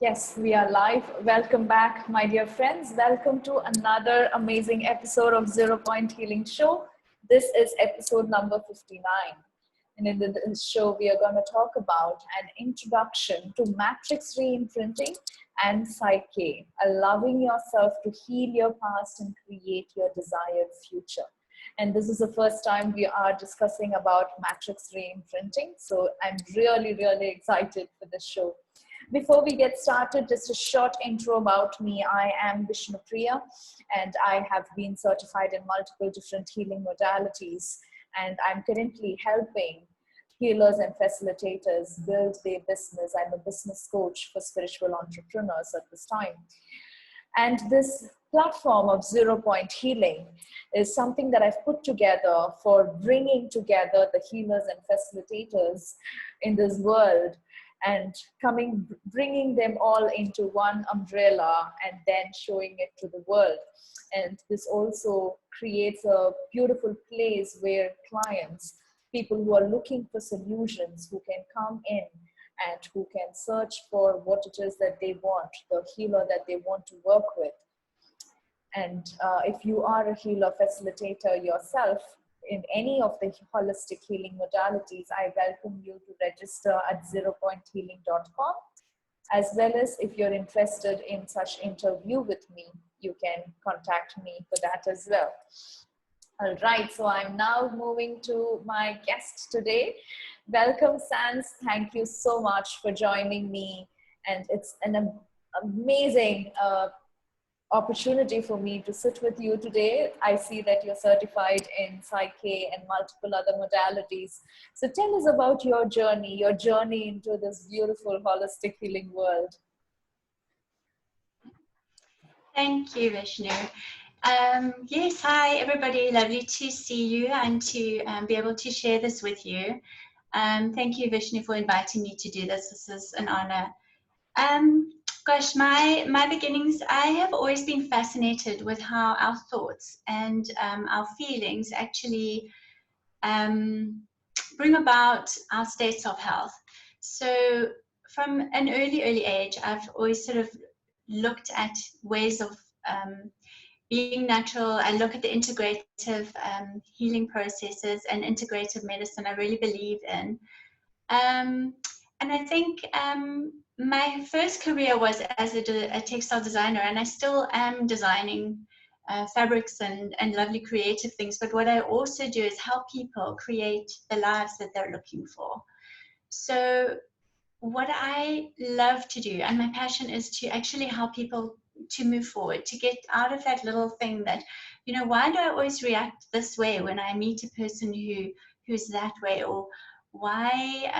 Yes, we are live. Welcome back, my dear friends. Welcome to another amazing episode of Zero Point Healing Show. This is episode number 59. And in this show, we are going to talk about an introduction to matrix reimprinting and PSYCH-K, allowing yourself to heal your past and create your desired future. And this is the first time we are discussing about matrix reimprinting. So I'm really excited for this show. Before we get started, just a short intro about me. I am Vishnupriya, and I have been certified in multiple different healing modalities. And I'm currently helping healers and facilitators build their business. I'm a business coach for spiritual entrepreneurs at this time. And this platform of 0 Point Healing is something that I've put together for bringing together the healers and facilitators in this world and bringing them all into one umbrella and then showing it to the world. And this also creates a beautiful place where clients, people who are looking for solutions, who can come in and who can search for what it is that they want, the healer that they want to work with. And if you are a healer facilitator yourself in any of the holistic healing modalities, I welcome you to register at zeropointhealing.com. As well as if you're interested in such interview with me, you can contact me for that as well. All right, so I'm now moving to my guest today. Welcome, Sans. Thank you so much for joining me. And it's an amazing opportunity for me to sit with you today. I see that you're certified in PSYCH-K and multiple other modalities. So tell us about your journey into this beautiful holistic healing world. Thank you, Vishnu. Yes, hi everybody, lovely to see you and to be able to share this with you. Thank you, Vishnu, for inviting me to do this. This is an honor. Gosh, my beginnings, I have always been fascinated with how our thoughts and our feelings actually bring about our states of health. So from an early age, I've always sort of looked at ways of being natural. I look at the integrative healing processes and integrative medicine I really believe in. And I think my first career was as a textile designer, and I still am designing fabrics and lovely creative things. But what I also do is help people create the lives that they're looking for. So what I love to do, and my passion, is to actually help people to move forward, to get out of that little thing that, you know, why do I always react this way when I meet a person who's that way? Or why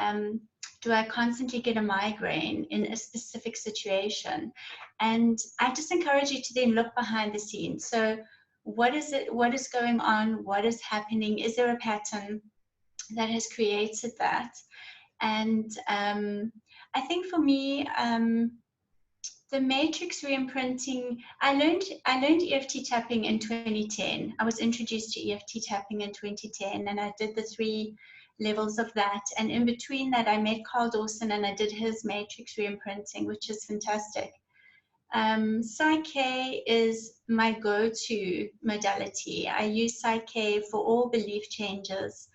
do I constantly get a migraine in a specific situation? And I just encourage you to then look behind the scenes. So what is it? What is going on? What is happening? Is there a pattern that has created that? And I think for me, the matrix reimprinting, I learned EFT tapping in 2010. I was introduced to EFT tapping in 2010, and I did the 3 levels of that. And in between that, I met Carl Dawson and I did his matrix reimprinting, which is fantastic. PSYCH-K is my go-to modality. I use PSYCH-K for all belief changes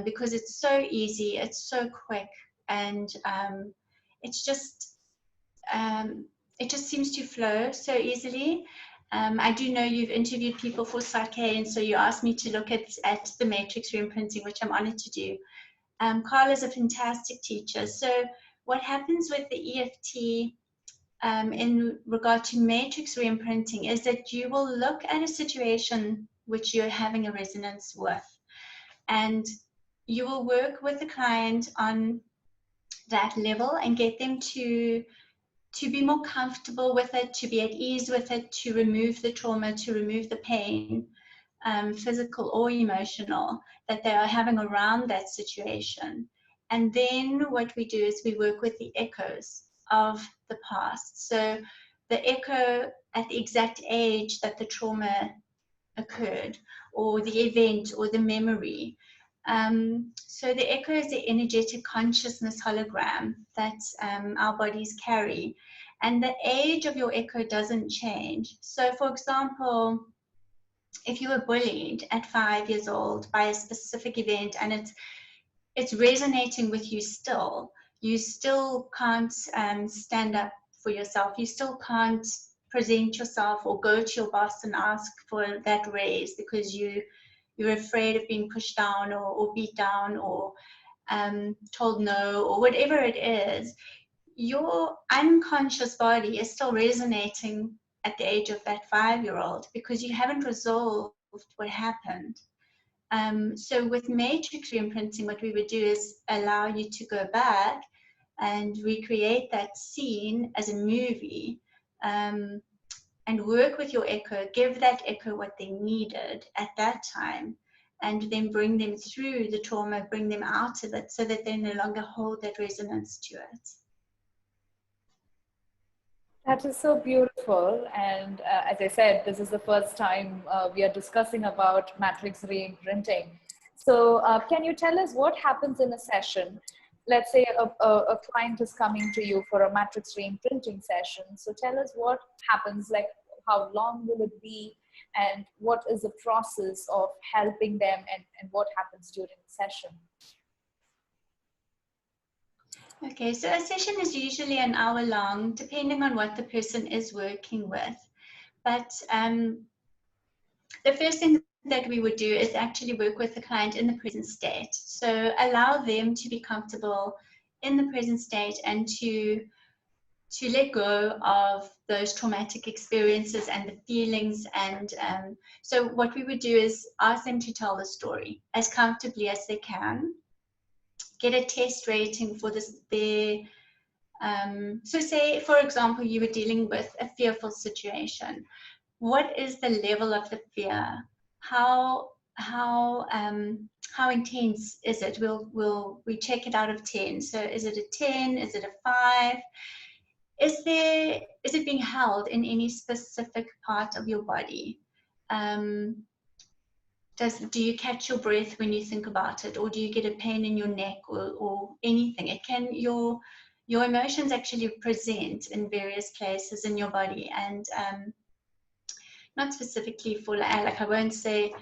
because it's so easy, it's so quick, and it just seems to flow so easily. I do know you've interviewed people for PSYCH-K, and so you asked me to look at the matrix reimprinting, which I'm honored to do. Carl is a fantastic teacher. So what happens with the EFT in regard to matrix reimprinting is that you will look at a situation which you're having a resonance with, and you will work with the client on that level and get them to be more comfortable with it, to be at ease with it, to remove the trauma, to remove the pain, physical or emotional, that they are having around that situation. And then what we do is we work with the echoes of the past. So the echo at the exact age that the trauma occurred, or the event, or the memory. So the echo is the energetic consciousness hologram that our bodies carry. And the age of your echo doesn't change. So for example, if you were bullied at 5 years old by a specific event and it's resonating with you still, you still can't stand up for yourself. You still can't present yourself or go to your boss and ask for that raise because you're afraid of being pushed down or beat down or told no or whatever it is. Your unconscious body is still resonating at the age of that 5-year-old because you haven't resolved what happened. So with matrix reimprinting, what we would do is allow you to go back and recreate that scene as a movie, and work with your echo, give that echo what they needed at that time, and then bring them through the trauma, bring them out of it so that they no longer hold that resonance to it. That is so beautiful. And as I said, this is the first time we are discussing about matrix reimprinting. So can you tell us what happens in a session? Let's say a client is coming to you for a matrix reimprinting session. So tell us what happens, like how long will it be, and what is the process of helping them, and what happens during the session? Okay, so a session is usually an hour long, depending on what the person is working with. But the first thing that we would do is actually work with the client in the present state. So allow them to be comfortable in the present state and to let go of those traumatic experiences and the feelings. And so what we would do is ask them to tell the story as comfortably as they can, get a test rating for this. So say, for example, you were dealing with a fearful situation. What is the level of the fear? How intense is it? We check it out of 10. So is it a 10? Is it a 5? Is it being held in any specific part of your body? Do you catch your breath when you think about it, or do you get a pain in your neck or anything? It can your emotions actually present in various places in your body, and not specifically for like I won't say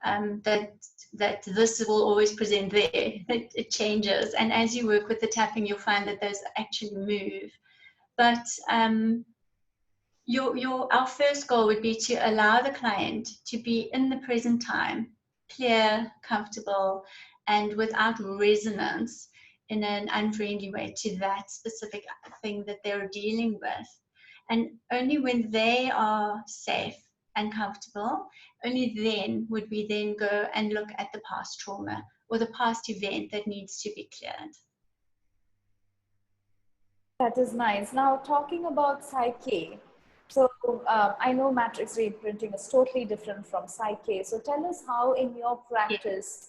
that this will always present there. It changes, and as you work with the tapping, you'll find that those actually move. But our first goal would be to allow the client to be in the present time, clear, comfortable, and without resonance in an unfriendly way to that specific thing that they're dealing with. And only when they are safe and comfortable, only then would we then go and look at the past trauma or the past event that needs to be cleared. That is nice. Now, talking about PSYCH-K, so I know matrix reimprinting is totally different from PSYCH-K. So tell us how in your practice,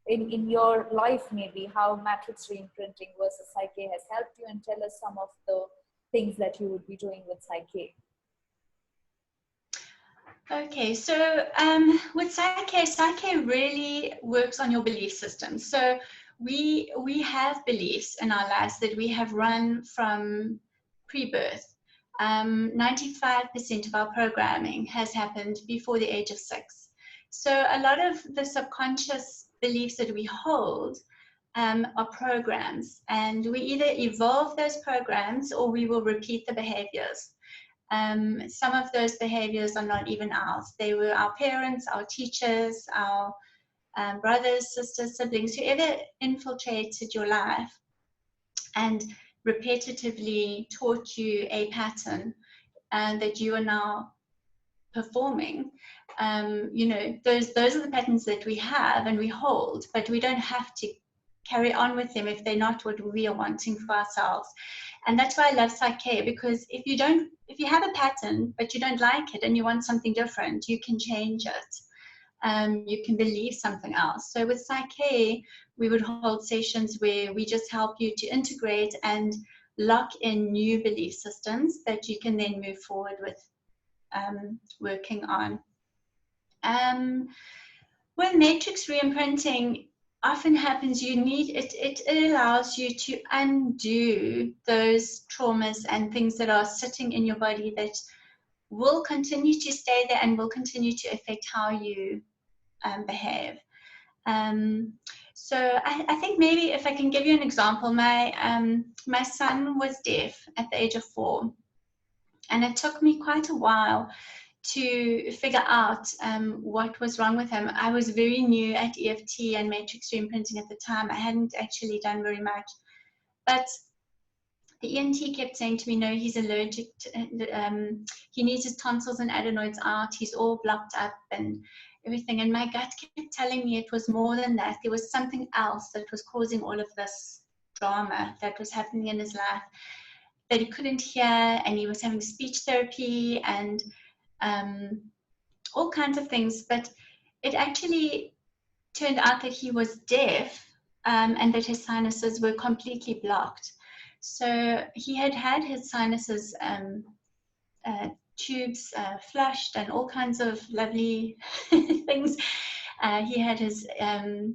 in your life maybe, how matrix reimprinting versus PSYCH-K has helped you, and tell us some of the things that you would be doing with PSYCH-K. Okay, so with PSYCH-K really works on your belief system. So we have beliefs in our lives that we have run from pre-birth. 95% of our programming has happened before the age of 6. So a lot of the subconscious beliefs that we hold are programs, and we either evolve those programs or we will repeat the behaviors. Some of those behaviors are not even ours. They were our parents, our teachers, our brothers, sisters, siblings, whoever infiltrated your life and repetitively taught you a pattern that you are now performing. Those are the patterns that we have and we hold, but we don't have to carry on with them if they're not what we are wanting for ourselves. And that's why I love PSYCH-K, because if you have a pattern but you don't like it and you want something different, you can change it. You can believe something else. So with PSYCH-K, we would hold sessions where we just help you to integrate and lock in new belief systems that you can then move forward with working on. When matrix reimprinting often happens, you need it allows you to undo those traumas and things that are sitting in your body that will continue to stay there and will continue to affect how you behave. So I think maybe if I can give you an example, my son was deaf at the age of 4, and it took me quite a while to figure out what was wrong with him. I was very new at EFT and matrix reimprinting at the time. I hadn't actually done very much, but the ENT kept saying to me, no, he's allergic to, he needs his tonsils and adenoids out, he's all blocked up and everything. And my gut kept telling me it was more than that. There was something else that was causing all of this drama that was happening in his life, that he couldn't hear, and he was having speech therapy and all kinds of things. But it actually turned out that he was deaf, and that his sinuses were completely blocked. So he had his sinuses tubes flushed and all kinds of lovely things. He had his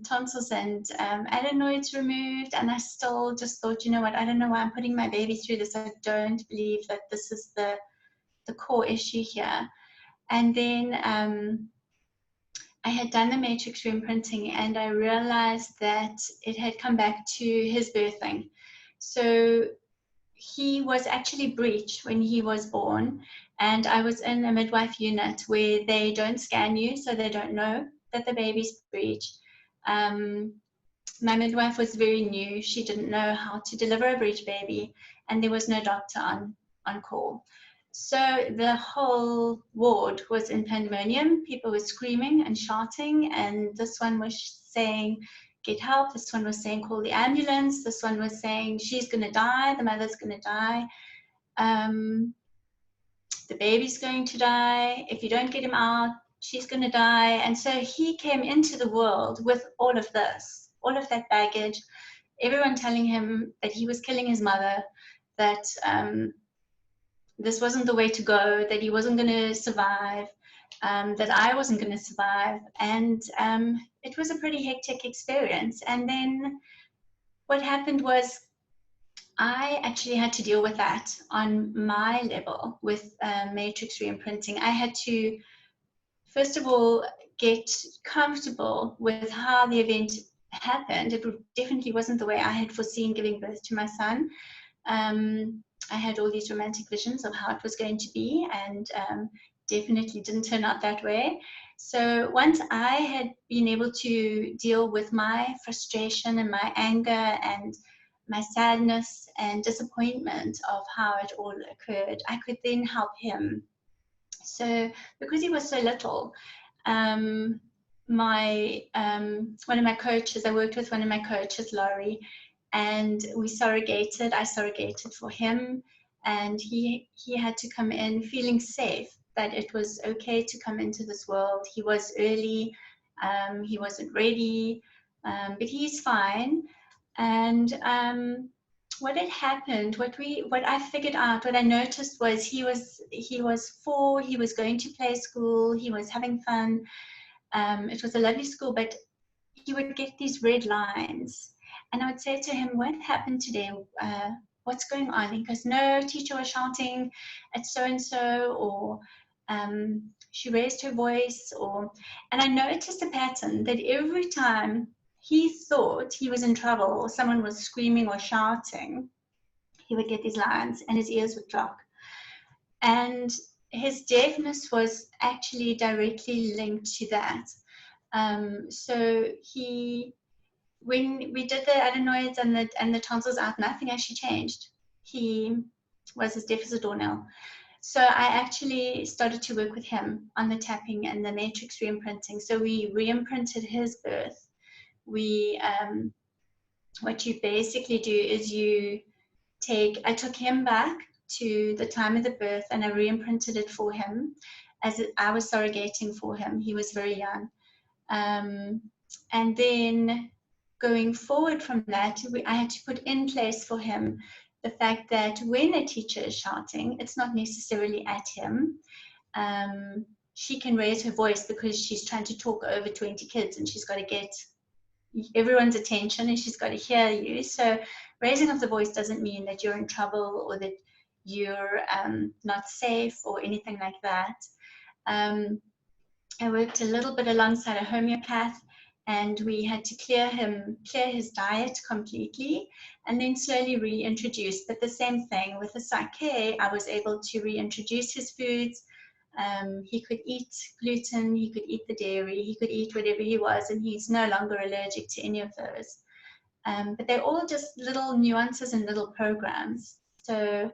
tonsils and adenoids removed, and I still just thought, you know what, I don't know why I'm putting my baby through this. I don't believe that this is the core issue here. And then I had done the matrix reimprinting, and I realized that it had come back to his birthing. So he was actually breech when he was born, and I was in a midwife unit where they don't scan you, so they don't know that the baby's breech. My midwife was very new. She didn't know how to deliver a breech baby, and there was no doctor on call. So the whole ward was in pandemonium. People were screaming and shouting, and this one was saying, get help. This one was saying, call the ambulance. This one was saying, she's going to die. The mother's going to die. The baby's going to die. If you don't get him out, she's going to die. And so he came into the world with all of this, all of that baggage, everyone telling him that he was killing his mother, that this wasn't the way to go, that he wasn't going to survive, that I wasn't going to survive. And it was a pretty hectic experience. And then what happened was I actually had to deal with that on my level with matrix reimprinting. I had to, first of all, get comfortable with how the event happened. It definitely wasn't the way I had foreseen giving birth to my son. I had all these romantic visions of how it was going to be, and definitely didn't turn out that way. So once I had been able to deal with my frustration and my anger and my sadness and disappointment of how it all occurred, I could then help him. So because he was so little, one of my coaches, I worked with one of my coaches, Laurie, and we surrogated. I surrogated for him, and he had to come in feeling safe, that it was okay to come into this world. He was early, he wasn't ready, but he's fine. And what had happened, what I figured out, what I noticed was he was 4, he was going to play school, he was having fun. It was a lovely school, but he would get these red lines. And I would say to him, what happened today? What's going on? He goes, no, teacher was shouting at so-and-so, or she raised her voice, and I noticed a pattern that every time he thought he was in trouble or someone was screaming or shouting, he would get these lines and his ears would drop. And his deafness was actually directly linked to that. So when we did the adenoids and the tonsils out, nothing actually changed. He was as deaf as a doornail. So I actually started to work with him on the tapping and the matrix reimprinting. So we reimprinted his birth. What you basically do is I took him back to the time of the birth, and I reimprinted it for him as I was surrogating for him. He was very young. And then going forward from that, I had to put in place for him the fact that when a teacher is shouting, it's not necessarily at him. she can raise her voice because she's trying to talk over 20 kids and she's got to get everyone's attention and she's got to hear you. So raising of the voice doesn't mean that you're in trouble or that you're not safe or anything like that. I worked a little bit alongside a homeopath, and we had to clear his diet completely and then slowly reintroduce. But the same thing with the PSYCH-K, I was able to reintroduce his foods. He could eat gluten, he could eat the dairy, he could eat whatever he was, and he's no longer allergic to any of those. But they're all just little nuances and little programs. So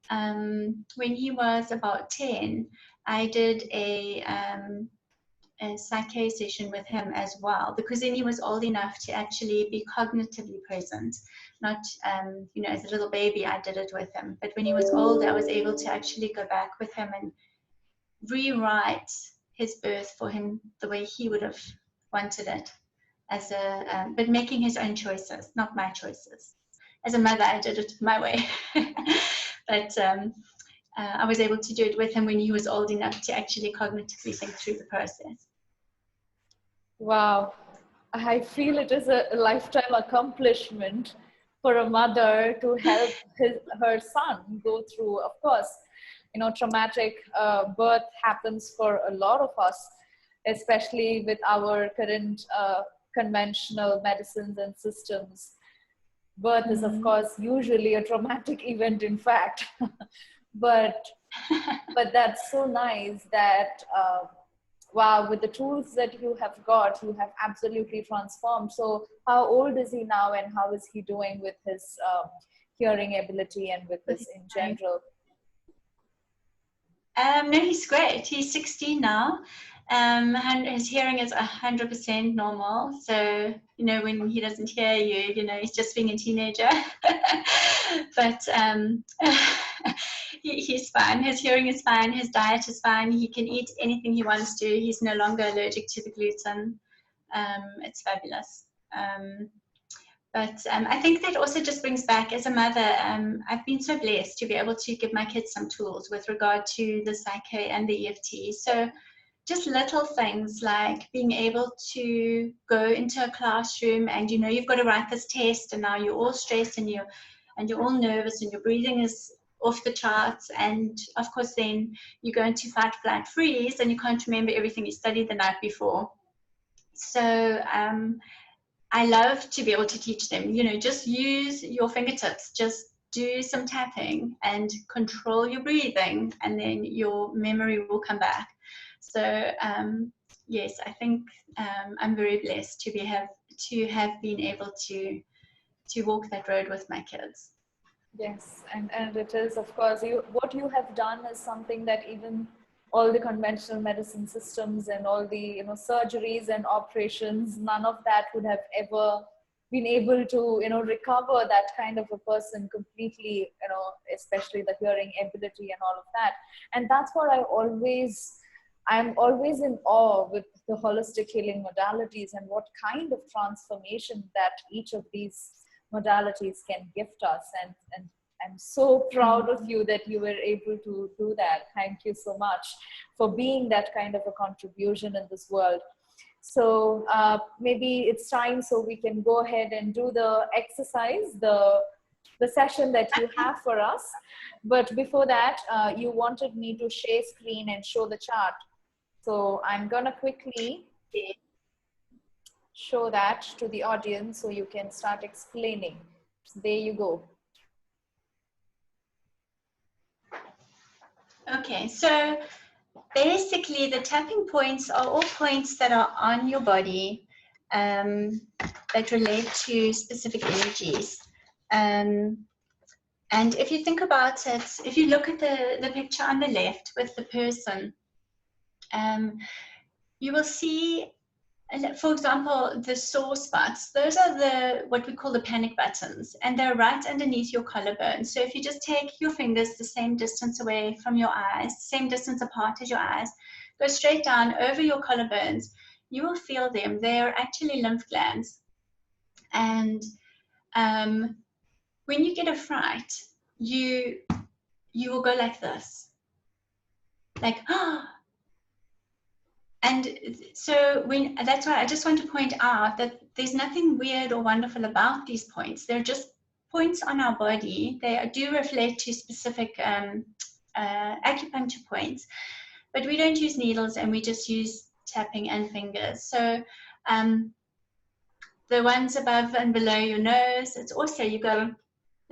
when he was about 10, I did a PSYCH-K session with him as well, because then he was old enough to actually be cognitively present. Not, as a little baby, I did it with him. But when he was older, I was able to actually go back with him and rewrite his birth for him the way he would have wanted it, but making his own choices, not my choices. As a mother, I did it my way. But I was able to do it with him when he was old enough to actually cognitively think through the process. Wow. I feel it is a lifetime accomplishment for a mother to help her son go through, of course, traumatic birth happens for a lot of us, especially with our current conventional medicines and systems. Birth is, of course, usually a traumatic event, in fact. but that's so nice that, wow, with the tools that you have got, you have absolutely transformed. So how old is he now, and how is he doing with his hearing ability and with this in general? No, he's great. He's 16 now. And his hearing is 100% normal. So, when he doesn't hear you, he's just being a teenager. But he's fine. His hearing is fine. His diet is fine. He can eat anything he wants to. He's no longer allergic to the gluten. It's fabulous. But I think that also just brings back, as a mother, I've been so blessed to be able to give my kids some tools with regard to the PSYCH-K and the EFT. So just little things like being able to go into a classroom and, you've got to write this test, and now you're all stressed and you're all nervous and your breathing is off the charts. And of course, then you go into fight, flight, freeze, and you can't remember everything you studied the night before. So, I love to be able to teach them, just use your fingertips, just do some tapping and control your breathing, and then your memory will come back. So yes, I think I'm very blessed to have been able to walk that road with my kids. Yes, and it is, of course, what you have done is something that even all the conventional medicine systems and all the surgeries and operations, none of that would have ever been able to recover that kind of a person completely, especially the hearing ability and all of that. And that's what I'm always in awe with the holistic healing modalities, and what kind of transformation that each of these modalities can gift us. And I'm so proud of you that you were able to do that. Thank you so much for being that kind of a contribution in this world. So maybe it's time so we can go ahead and do the exercise, the session that you have for us. But before that, you wanted me to share screen and show the chart. So I'm gonna quickly show that to the audience so you can start explaining. So there you go. Okay, so basically the tapping points are all points that are on your body that relate to specific energies. And if you think about it, if you look at the picture on the left with the person, you will see, for example, the sore spots. Those are what we call the panic buttons, and they're right underneath your collarbone. So if you just take your fingers the same distance away from your eyes, same distance apart as your eyes, go straight down over your collarbones, you will feel them. They are actually lymph glands. And when you get a fright, you will go like this, like, And so that's why I just want to point out that there's nothing weird or wonderful about these points. They're just points on our body. They do reflect to specific acupuncture points, but we don't use needles and we just use tapping and fingers. So the ones above and below your nose, it's also, you go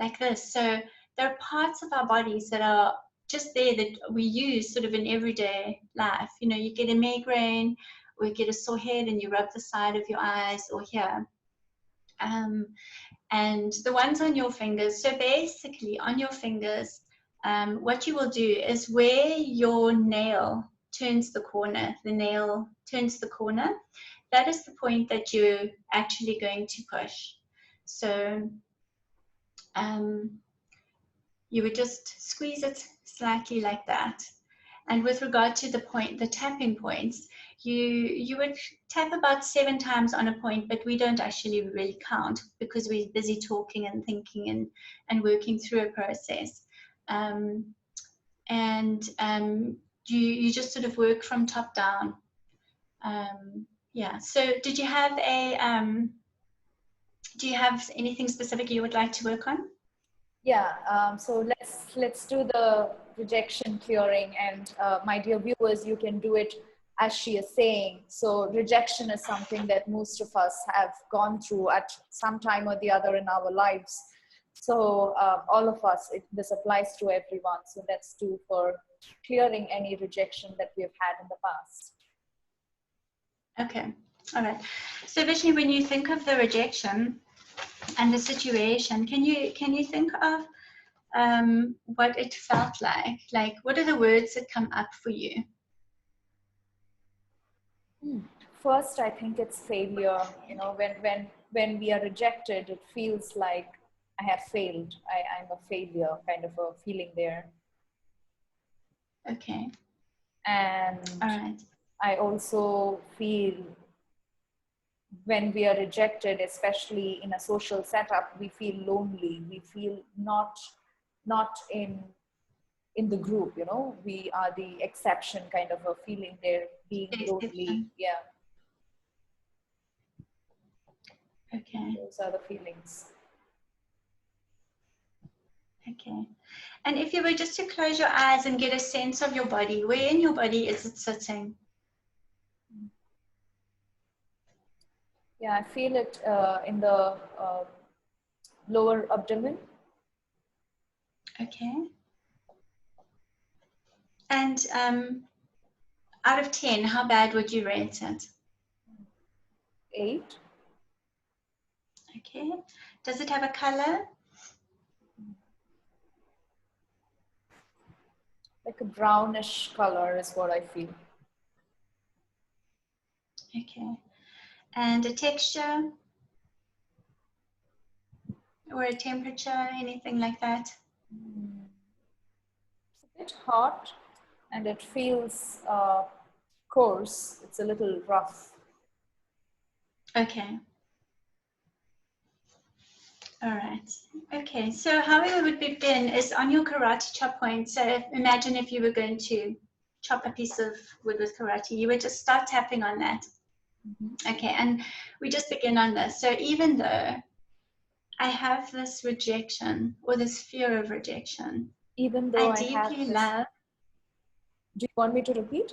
like this. So there are parts of our bodies that are just there that we use sort of in everyday life. You know, you get a migraine or you get a sore head and you rub the side of your eyes or here. And the ones on your fingers, so basically on your fingers, what you will do is where your nail turns the corner, the nail turns the corner, that is the point that you're actually going to push. So you would just squeeze it slightly like that. And with regard to the tapping points, you would tap about 7 times on a point, but we don't actually really count because we're busy talking and thinking and working through a process. You just sort of work from top down. Yeah. So did you have do you have anything specific you would like to work on? Yeah, so let's do the rejection clearing, and my dear viewers, you can do it as she is saying. So rejection is something that most of us have gone through at some time or the other in our lives. So all of us, this applies to everyone. So let's do for clearing any rejection that we have had in the past. Okay, all right. So Vishnu, when you think of the rejection and the situation, can you think of what it felt like? Like, what are the words that come up for you? First, I think it's failure. You know, when we are rejected, it feels like I have failed. I'm a failure, kind of a feeling there. Okay. And all right. I also feel when we are rejected, especially in a social setup, we feel lonely. We feel not in the group, you know, we are the exception, kind of a feeling there, being lonely. Yeah. Okay. Those are the feelings. Okay. And if you were just to close your eyes and get a sense of your body, where in your body is it sitting? Yeah, I feel it in the lower abdomen. Okay. And out of 10, how bad would you rate it? 8. Okay. Does it have a color? Like a brownish color is what I feel. Okay. And a texture? Or a temperature, anything like that? It's a bit hot and it feels coarse. It's a little rough. Okay. All right. Okay. So how we would begin is on your karate chop point. So imagine if you were going to chop a piece of wood with karate, you would just start tapping on that. Okay. And we just begin on this. So even though I have this rejection or this fear of rejection, even though I deeply love. Do you want me to repeat?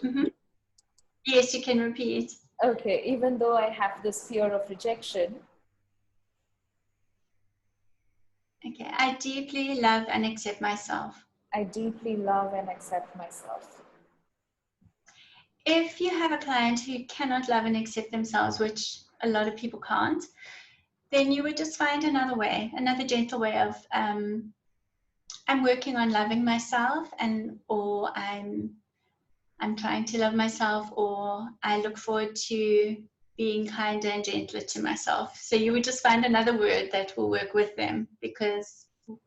Yes, you can repeat. Okay. Even though I have this fear of rejection. Okay. I deeply love and accept myself. I deeply love and accept myself. If you have a client who cannot love and accept themselves, which a lot of people can't, then you would just find another way, another gentle way of, I'm working on loving myself, or I'm trying to love myself, or I look forward to being kinder and gentler to myself. So you would just find another word that will work with them, because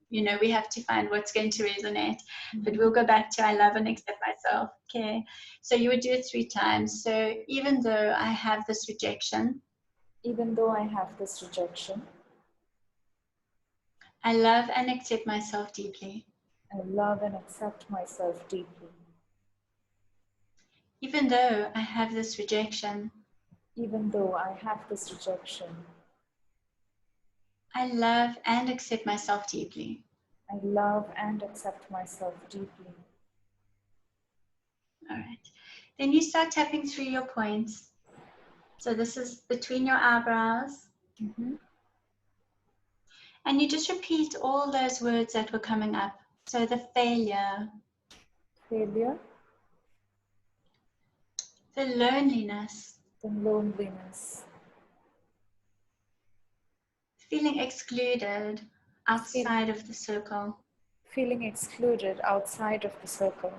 you know we have to find what's going to resonate. But we'll go back to I love and accept myself. Okay, so you would do it 3 times. So even though I have this rejection, even though I have this rejection, I love and accept myself deeply. I love and accept myself deeply. even though I have this rejection, even though I have this rejection, I love and accept myself deeply. I love and accept myself deeply. All right. Then you start tapping through your points. So this is between your eyebrows. Mm-hmm. And you just repeat all those words that were coming up. So the failure, Failure, the loneliness, the loneliness, feeling excluded feel, outside of the circle. feeling excluded outside of the circle.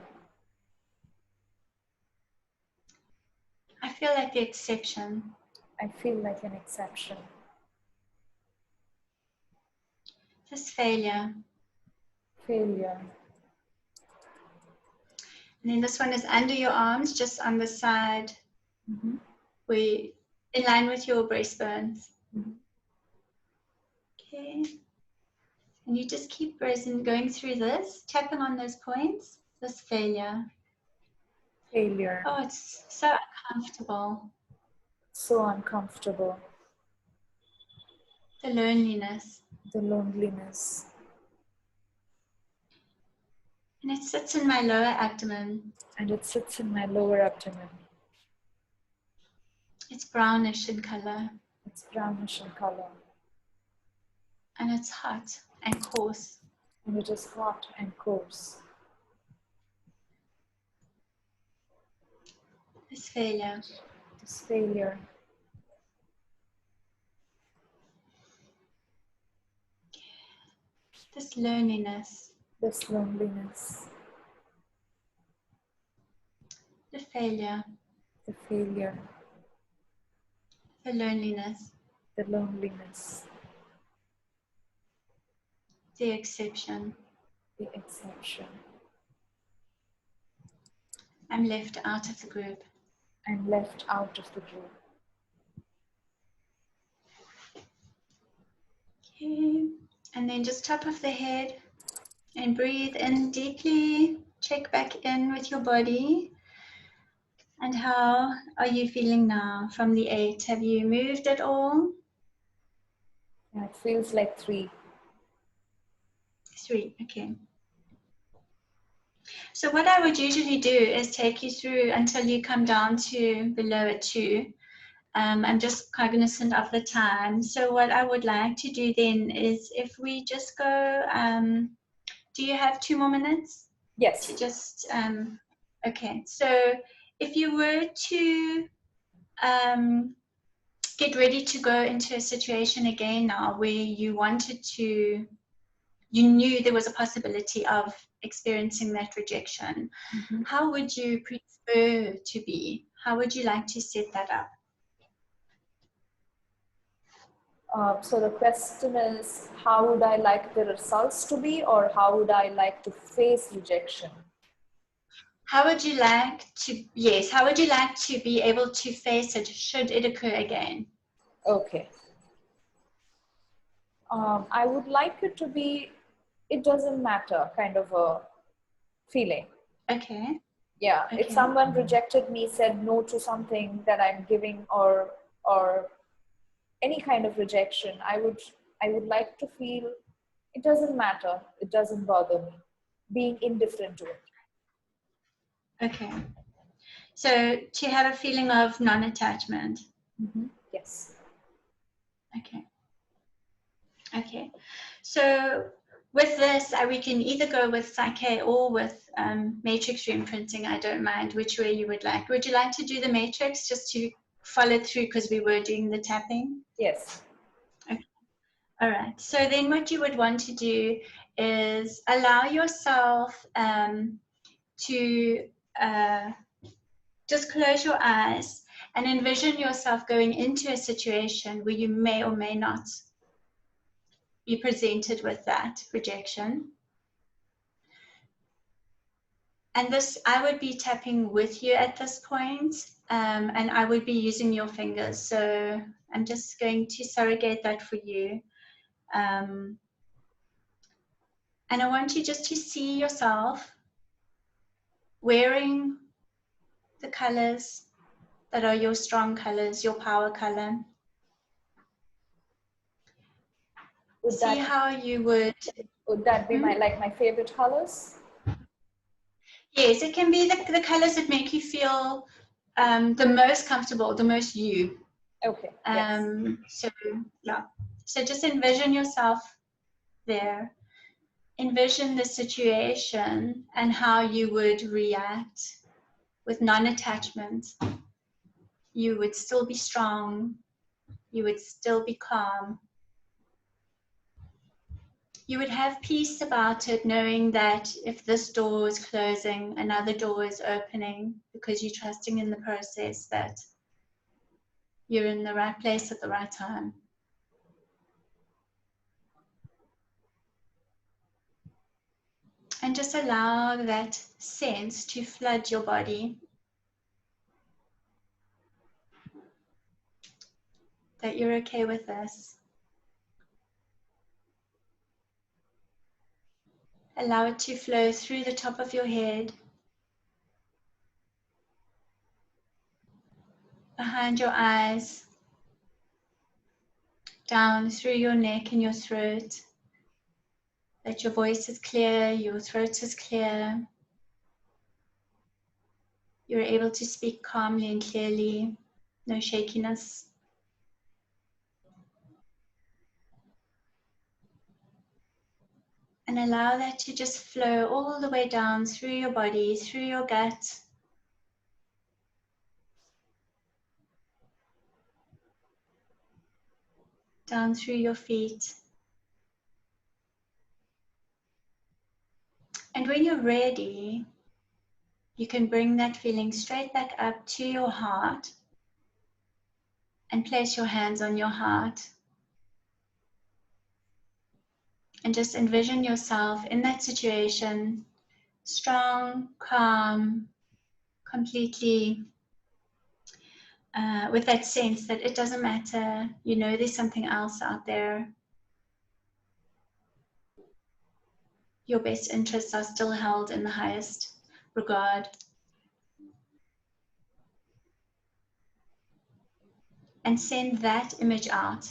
I feel like the exception. I feel like an exception. This failure. Failure. And then this one is under your arms, just on the side, Mm-hmm. where in line with your breastbones. Mm-hmm. Okay. And you just keep going through this, tapping on those points, this failure. Failure. Oh, it's so uncomfortable. So uncomfortable. The loneliness. The loneliness. And it sits in my lower abdomen. And it sits in my lower abdomen. It's brownish in color. It's brownish in color. And it's hot and coarse. And it is hot and coarse. This failure. This failure. This loneliness. This loneliness. The failure. The failure. The loneliness. The loneliness. The exception. The exception. I'm left out of the group. I'm left out of the group. Okay. And then just top of the head and breathe in deeply. Check back in with your body. And how are you feeling now from the 8? Have you moved at all? Yeah, it feels like 3. 3, okay. So what I would usually do is take you through until you come down to below a 2. I'm just cognizant of the time. So what I would like to do then is if we just go, do you have 2 more minutes? Yes. To just, okay. So if you were to get ready to go into a situation again now where you wanted to, you knew there was a possibility of experiencing that rejection, Mm-hmm. how would you prefer to be? How would you like to set that up? So the question is, how would I like the results to be, or how would I like to face rejection? How would you like to, yes, how would you like to be able to face it should it occur again? Okay. I would like it to be, it doesn't matter kind of a feeling. Okay. Yeah. Okay. If someone rejected me, said no to something that I'm giving, or any kind of rejection, I would like to feel it doesn't matter. It doesn't bother me. Being indifferent to it. Okay. So to have a feeling of non-attachment. Mm-hmm. Yes. Okay. Okay. So with this, we can either go with PSYCH-K or with matrix reimprinting. I don't mind which way you would like. Would you like to do the matrix just to follow through because we were doing the tapping? Yes. Okay. All right. So then what you would want to do is allow yourself to just close your eyes and envision yourself going into a situation where you may or may not be presented with that rejection. And this, I would be tapping with you at this point, and I would be using your fingers. So I'm just going to surrogate that for you. And I want you just to see yourself wearing the colors that are your strong colors, your power color. See how you would be my favorite colors? Yes, it can be the colors that make you feel the most comfortable, the most you. Okay. Yes. So yeah. So just envision yourself there. Envision the situation and how you would react with non-attachment. You would still be strong. You would still be calm. You would have peace about it, knowing that if this door is closing, another door is opening, because you're trusting in the process that you're in the right place at the right time. And just allow that sense to flood your body, that you're okay with this. Allow it to flow through the top of your head, behind your eyes, down through your neck and your throat. That your voice is clear, your throat is clear. You're able to speak calmly and clearly, no shakiness. And allow that to just flow all the way down through your body, through your gut. Down through your feet. And when you're ready, you can bring that feeling straight back up to your heart and place your hands on your heart. And just envision yourself in that situation, strong, calm, completely with that sense that it doesn't matter, you know there's something else out there. Your best interests are still held in the highest regard. And send that image out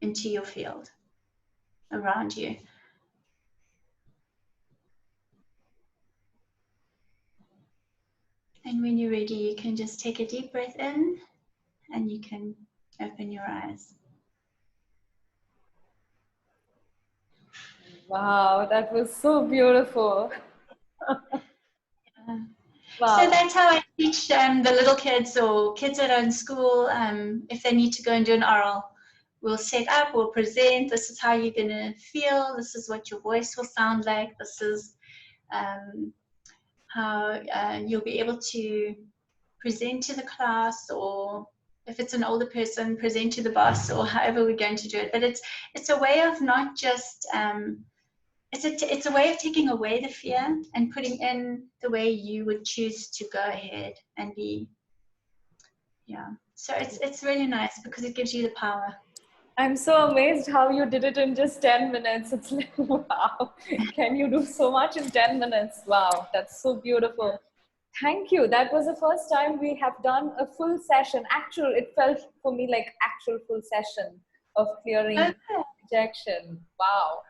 into your field around you. And when you're ready, you can just take a deep breath in and you can open your eyes. Wow, that was so beautiful. Wow. So that's how I teach the little kids or kids that are in school, if they need to go and do an oral. We'll set up, we'll present, this is how you're going to feel, this is what your voice will sound like, this is how you'll be able to present to the class, or if it's an older person, present to the boss, or however we're going to do it. But it's a way of not just, it's a way of taking away the fear and putting in the way you would choose to go ahead and be. Yeah, so it's really nice because it gives you the power. I'm so amazed how you did it in just 10 minutes. It's like, wow, can you do so much in 10 minutes? Wow, that's so beautiful. Thank you. That was the first time we have done a full session. It felt for me like actual full session of clearing rejection. Wow.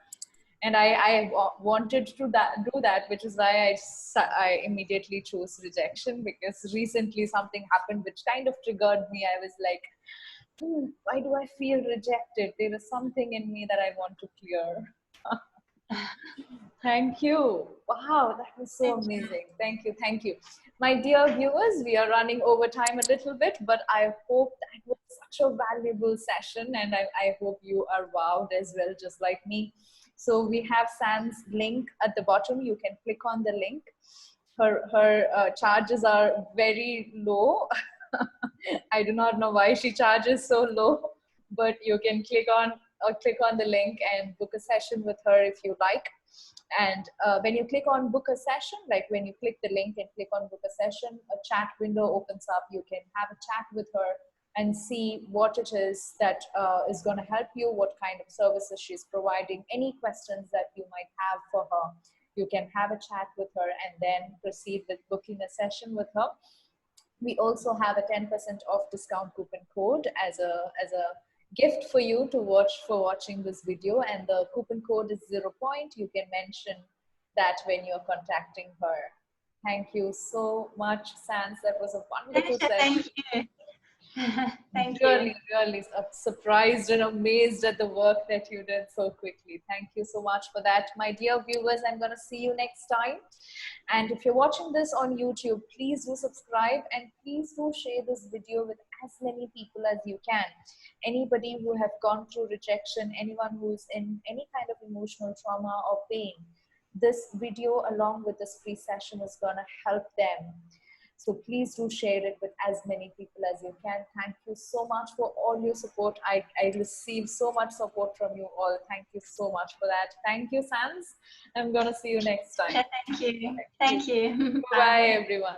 And I wanted to do that, which is why I immediately chose rejection, because recently something happened which kind of triggered me. I was like, why do I feel rejected? There is something in me that I want to clear. Thank you. Wow, that was so amazing. Thank you. Thank you. My dear viewers, we are running over time a little bit, but I hope that was such a valuable session, and I hope you are wowed as well, just like me. So we have Sam's link at the bottom. You can click on the link. Her charges are very low. I do not know why she charges so low, but you can click on the link and book a session with her if you like. And when you click on book a session, like when you click the link and click on book a session, a chat window opens up. You can have a chat with her and see what it is that is going to help you, what kind of services she's providing, any questions that you might have for her. you can have a chat with her and then proceed with booking a session with her. We also have a 10% off discount coupon code as a gift for you to watching this video, and the coupon code is 0 point. You can mention that when you're contacting her. Thank you so much, Sans. That was a wonderful session. Thank you. Thank really, you. really surprised and amazed at the work that you did so quickly. Thank you so much for that. My dear viewers, I'm going to see you next time. And if you're watching this on YouTube, please do subscribe and please do share this video with as many people as you can. Anybody who have gone through rejection, anyone who's in any kind of emotional trauma or pain, this video along with this free session is going to help them. So please do share it with as many people as you can. Thank you so much for all your support. I receive so much support from you all. Thank you so much for that. Thank you, Sans. I'm going to see you next time. Thank you. Thank you. Bye, everyone.